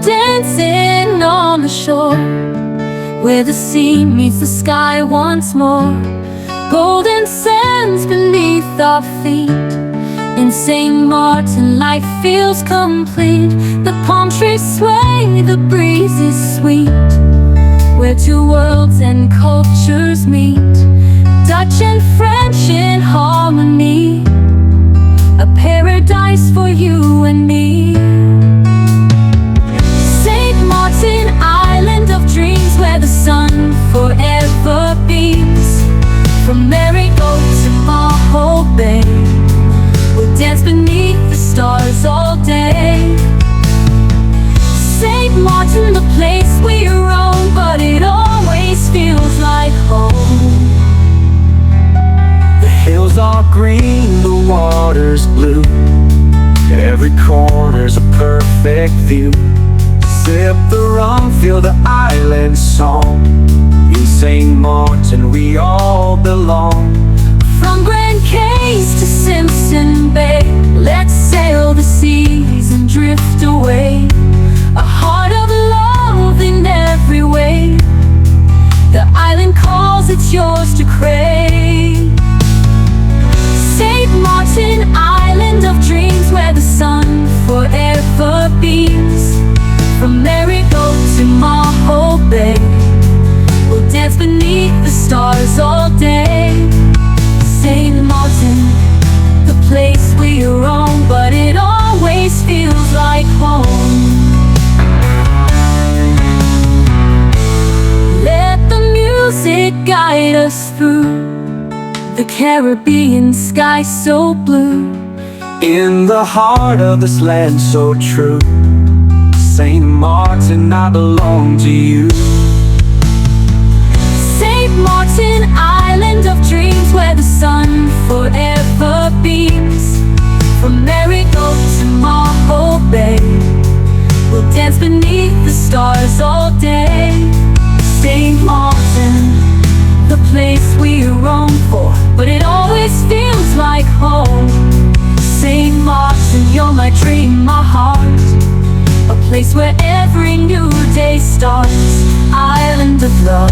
dancing on the shore, where the sea meets the sky once more. Golden sands beneath our feet. In St. Martin life feels complete. The palm trees sway, the breeze is sweet, where two worlds and cultures meet, Dutch and French in harmony, a paradise for you and me. St. Martin, island of dreams, where the sun forever beams. From Marigot to Maho Bay, we'll dance beneath the stars all day. St. Martin, the place we roam, but it always feels like home. The hills are green, the water's blue, every corner's a perfect view. Sip the rum, feel the island song. In St. Martin we all belong. From Grand Cays to Simpson Bay, let's sail the seas and drift away. A heart of love in every way. The island calls, it's yours to crave. St. Martin, island of dreams, where the sun forever beams. From Marigot to Maho Bay, we'll dance beneath the stars all day. St. Martin, the place we roam, but it always feels like home. Let the music guide us through the Caribbean sky so blue. In the heart of this land so true, St. Martin, I belong to you. St. Martin, island of dreams, where the sun forever beams. From Marigot to Maho Bay, we'll dance beneath the stars all day. St. Martin, the place we roam for, but it always feels like home. St. Martin, you're my dream, my heart, a place where every new day starts. Island of love,